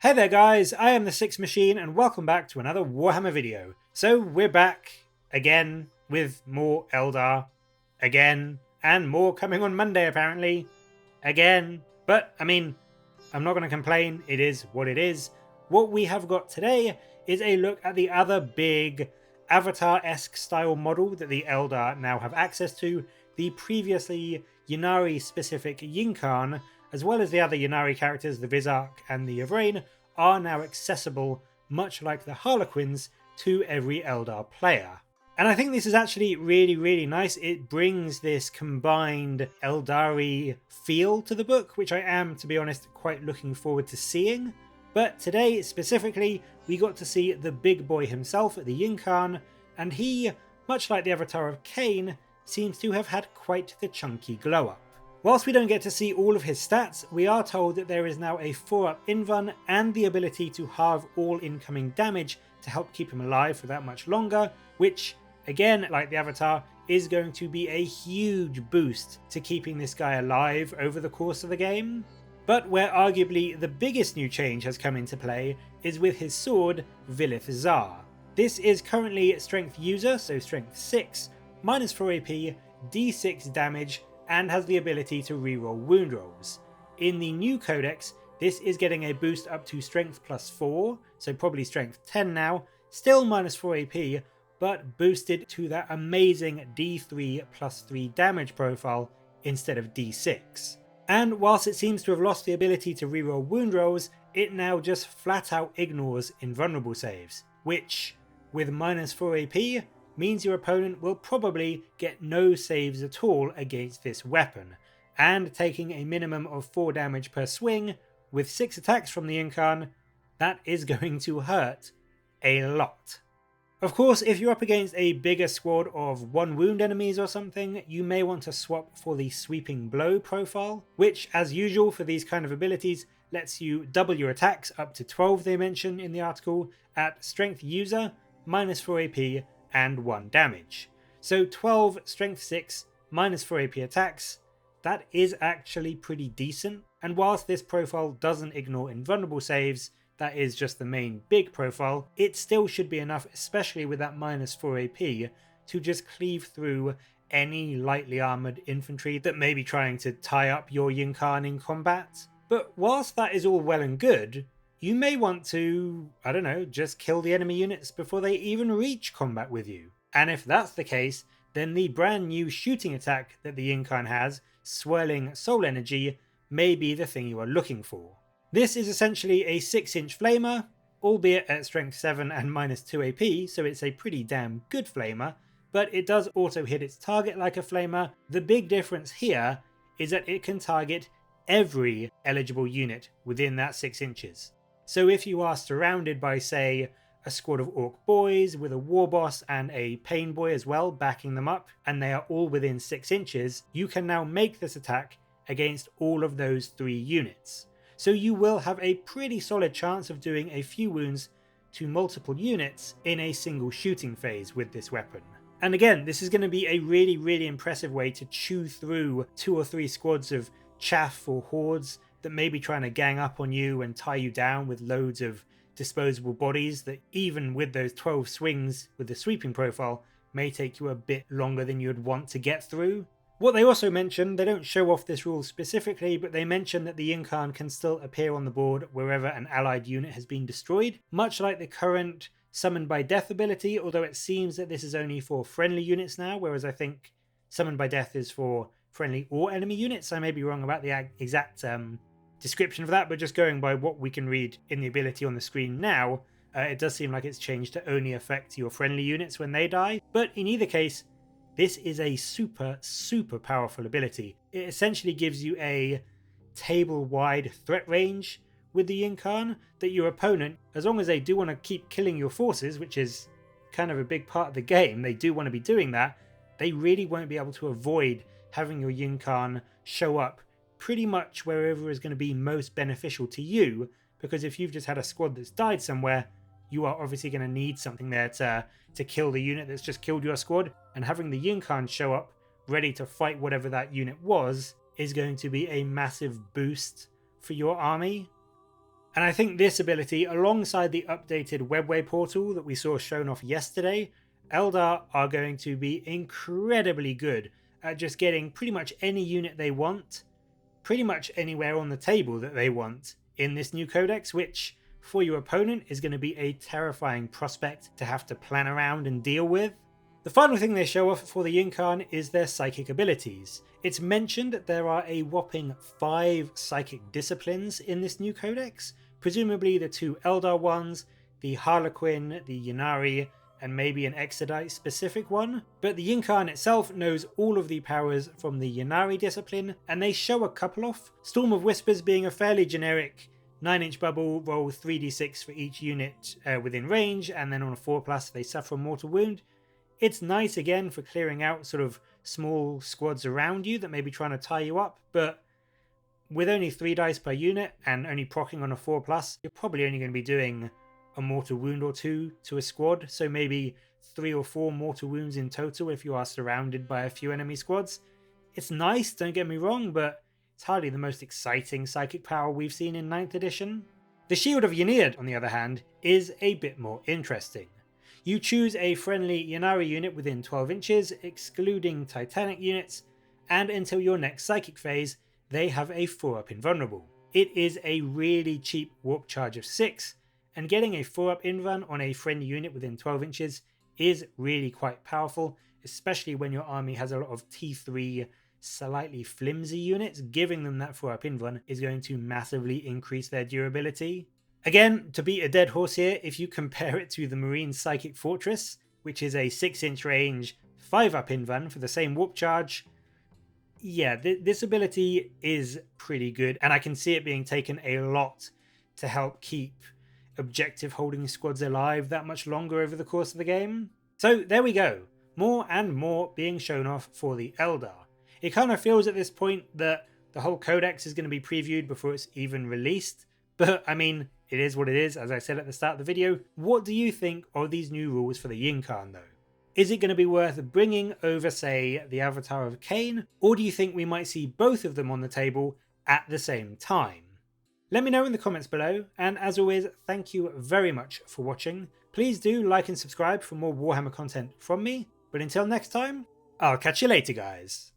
Hey there guys, I am the Six Machine and welcome back to another Warhammer video. So we're back again with more Eldar, again, and more coming on Monday apparently, again. But I mean, I'm not going to complain, it is what it is. What we have got today is a look at the other big Avatar-esque style model that the Eldar now have access to, the previously Ynnari specific Yinkhan, as well as the other Ynnari characters, the Vizark and the Yvrain, are now accessible, much like the Harlequins, to every Eldar player. And I think this is actually really nice. It brings this combined Eldari feel to the book, which I am, to be honest, quite looking forward to seeing. But today, specifically, we got to see the big boy himself, the Ynncarne, and he, much like the Avatar of Cain, seems to have had quite the chunky glow-up. Whilst we don't get to see all of his stats, we are told that there is now a 4-up invuln and the ability to halve all incoming damage to help keep him alive for that much longer, which, again, like the Avatar, is going to be a huge boost to keeping this guy alive over the course of the game. But where arguably the biggest new change has come into play is with his sword, Villaif Czar. This is currently Strength User, so Strength 6, minus 4 AP, D6 damage, and has the ability to reroll wound rolls. In the new codex, this is getting a boost up to Strength plus 4, so probably Strength 10 now, still minus 4 AP, but boosted to that amazing D3+3 damage profile instead of D6. And whilst it seems to have lost the ability to reroll wound rolls, it now just flat out ignores invulnerable saves, which, with minus 4 AP, means your opponent will probably get no saves at all against this weapon, and taking a minimum of 4 damage per swing, with 6 attacks from the Ynncarne, that is going to hurt a lot. Of course, if you're up against a bigger squad of 1 wound enemies or something, you may want to swap for the Sweeping Blow profile, which, as usual for these kind of abilities, lets you double your attacks up to 12 they mention in the article, at Strength User, minus 4 AP, and 1 damage. So 12 Strength 6 minus 4 AP attacks, that is actually pretty decent, and whilst this profile doesn't ignore invulnerable saves, that is just the main big profile, it still should be enough, especially with that minus 4 AP, to just cleave through any lightly armoured infantry that may be trying to tie up your Yinkhan in combat. But whilst that is all well and good, you may want to, I don't know, just kill the enemy units before they even reach combat with you. And if that's the case, then the brand new shooting attack that the Ynncarne has, Swirling Soul Energy, may be the thing you are looking for. This is essentially a 6-inch flamer, albeit at strength 7 and minus 2 AP, so it's a pretty damn good flamer, but it does also hit its target like a flamer. The big difference here is that it can target every eligible unit within that 6 inches. So if you are surrounded by, say, a squad of Orc boys with a war boss and a pain boy as well backing them up, and they are all within 6 inches, you can now make this attack against all of those 3 units. So you will have a pretty solid chance of doing a few wounds to multiple units in a single shooting phase with this weapon. And again, this is going to be a really impressive way to chew through 2 or 3 squads of chaff or hordes that may be trying to gang up on you and tie you down with loads of disposable bodies that, even with those 12 swings with the sweeping profile, may take you a bit longer than you'd want to get through. What they also mention, they don't show off this rule specifically, but they mention that the Ynncarne can still appear on the board wherever an allied unit has been destroyed, much like the current Summoned by Death ability, although it seems that this is only for friendly units now, whereas I think Summoned by Death is for friendly or enemy units. I may be wrong about the exact description of that, but just going by what we can read in the ability on the screen now, it does seem like it's changed to only affect your friendly units when they die. But in either case, this is a super powerful ability. It essentially gives you a table-wide threat range with the Ynncarne that your opponent, as long as they do want to keep killing your forces, which is kind of a big part of the game, they do want to be doing that, they really won't be able to avoid having your Ynncarne show up pretty much wherever is going to be most beneficial to you, because if you've just had a squad that's died somewhere, you are obviously going to need something there to kill the unit that's just killed your squad, and having the Yinkhan show up ready to fight whatever that unit was is going to be a massive boost for your army. And I think this ability, alongside the updated webway portal that we saw shown off yesterday, Eldar are going to be incredibly good at just getting pretty much any unit they want, pretty much anywhere on the table that they want in this new codex, which for your opponent is going to be a terrifying prospect to have to plan around and deal with. The final thing they show off for the Ynncarne is their psychic abilities. It's mentioned that there are a whopping 5 psychic disciplines in this new codex, presumably the 2 Eldar ones, the Harlequin, the Ynnari, and maybe an Exodite specific one. But the Yinkan itself knows all of the powers from the Ynnari discipline, and they show a couple off. Storm of Whispers being a fairly generic 9-inch bubble, roll 3d6 for each unit within range, and then on a 4+ they suffer a mortal wound. It's nice again for clearing out sort of small squads around you that may be trying to tie you up, but with only 3 dice per unit and only proccing on a 4+, you're probably only going to be doing a mortal wound or 2 to a squad, so maybe 3 or 4 mortal wounds in total if you are surrounded by a few enemy squads. It's nice, don't get me wrong, but it's hardly the most exciting psychic power we've seen in 9th edition. The Shield of Ynni, on the other hand, is a bit more interesting. You choose a friendly Ynnari unit within 12 inches, excluding Titanic units, and until your next psychic phase, they have a 4-up invulnerable. It is a really cheap warp charge of 6, and getting a 4-up invuln on a friendly unit within 12 inches is really quite powerful, especially when your army has a lot of T3 slightly flimsy units. Giving them that 4-up invuln is going to massively increase their durability. Again, to beat a dead horse here, if you compare it to the Marine Psychic Fortress, which is a 6-inch range 5-up invuln for the same warp charge, yeah, this ability is pretty good, and I can see it being taken a lot to help keep objective holding squads alive that much longer over the course of the game. So there we go, more and more being shown off for the Eldar. It kind of feels at this point that the whole codex is going to be previewed before it's even released, but I mean, it is what it is, as I said at the start of the video. What do you think of these new rules for the Yinkhan though? Is it going to be worth bringing over, say, the Avatar of Cain, or do you think we might see both of them on the table at the same time? Let me know in the comments below, and as always, thank you very much for watching. Please do like and subscribe for more Warhammer content from me, but until next time, I'll catch you later guys.